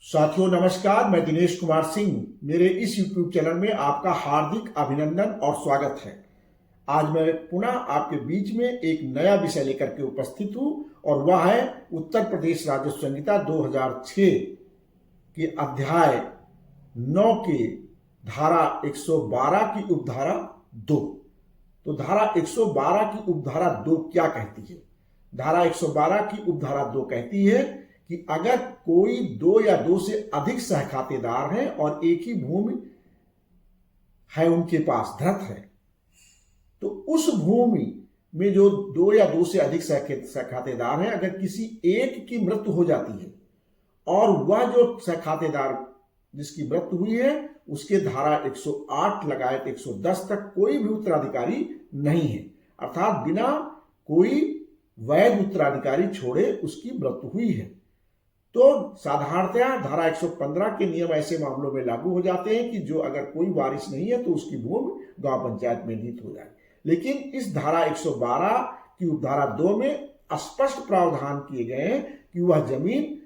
साथियों नमस्कार, मैं दिनेश कुमार सिंह। मेरे इस YouTube चैनल में आपका हार्दिक अभिनंदन और स्वागत है। आज मैं पुनः आपके बीच में एक नया विषय लेकर के उपस्थित हूं और वह है उत्तर प्रदेश राजस्व संहिता 2006 के अध्याय 9 के धारा 112 की उपधारा 2। तो धारा 112 की उपधारा 2 क्या कहती है? धारा 112 की उपधारा 2 कहती है कि अगर कोई दो या दो से अधिक सहखातेदार हैं और एक ही भूमि है, उनके पास धृत है, तो उस भूमि में जो दो या दो से अधिक सहखातेदार हैं, अगर किसी एक की मृत्यु हो जाती है और वह जो सहखातेदार जिसकी मृत्यु हुई है उसके धारा 108 लगाए 110 तक कोई भी उत्तराधिकारी नहीं है, अर्थात बिना कोई वैध उत्तराधिकारी छोड़े उसकी मृत्यु हुई है, तो साधारणतया धारा 115 के नियम ऐसे मामलों में लागू हो जाते हैं कि जो अगर कोई वारिस नहीं है तो उसकी भूमि गांव पंचायत में निहित हो जाए। लेकिन इस धारा 112 की उपधारा 2 में स्पष्ट प्रावधान किए गए हैं कि वह जमीन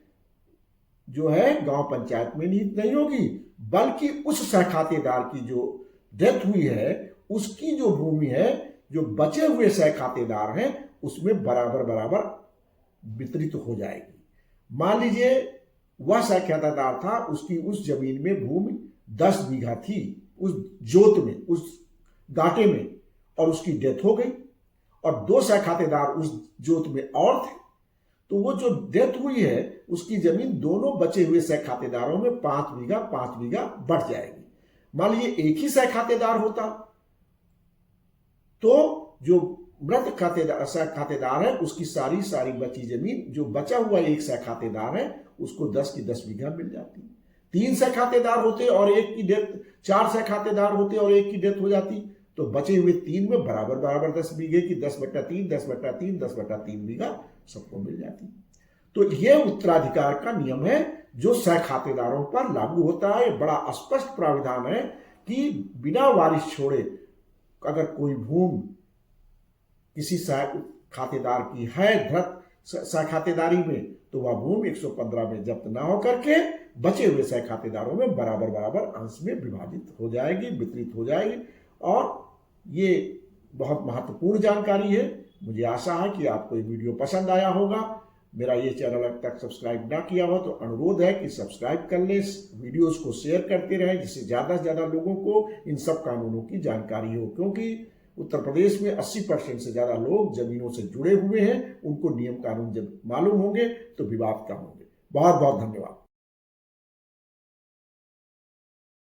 जो है गांव पंचायत में निहित नहीं होगी, बल्कि उस सहखातेदार की जो डेथ हुई है उसकी जो भूमि है, जो बचे हुए सहखातेदार हैं, उसमें बराबर बराबर वितरित हो जाएगी। मान लीजिए वह सहखातेदार था, उसकी उस जमीन में भूमि 10 बीघा थी, उस जोत में, उस गांटे में, और उसकी डेथ हो गई और दो सहखातेदार उस जोत में और थे, तो वो जो डेथ हुई है उसकी जमीन दोनों बचे हुए सहखातेदारों में 5 बीघा बढ़ जाएगी। मान लीजिए एक ही सहखातेदार होता तो जो मृत खातेदार है उसकी सारी बची जमीन, जो बचा हुआ एक सहखातेदार है उसको 10 की 10 बीघा मिल जाती। 3 सहखातेदार होते और एक की डेथ, 4 सहखातेदार होते और एक की डेथ हो जाती, तो बचे हुए 3 में बराबर बराबर 10 बीघे की 10/3 10/3 10/3 बीघा सबको मिल जाती। तो यह उत्तराधिकार का नियम है जो सहखातेदारों पर लागू होता है। बड़ा स्पष्ट प्राविधान है कि बिना वारिस छोड़े अगर कोई भूमि किसी खातेदार की है धृत सहखातेदारी में, तो वह भूमि 115 में जब्त ना हो करके बचे हुए सहखातेदारों में बराबर बराबर अंश में विभाजित हो जाएगी, वितरित हो जाएगी। और ये बहुत महत्वपूर्ण जानकारी है। मुझे आशा है कि आपको ये वीडियो पसंद आया होगा। मेरा ये चैनल अब तक सब्सक्राइब ना किया हो तो अनुरोध है कि सब्सक्राइब कर लें, वीडियोस को शेयर करते रहें, जिससे ज़्यादा से ज़्यादा लोगों को इन सब कानूनों की जानकारी हो, क्योंकि उत्तर प्रदेश में 80% से ज़्यादा लोग जमीनों से जुड़े हुए हैं। उनको नियम कानून जब मालूम होंगे तो विवाद कम होंगे। बहुत बहुत धन्यवाद।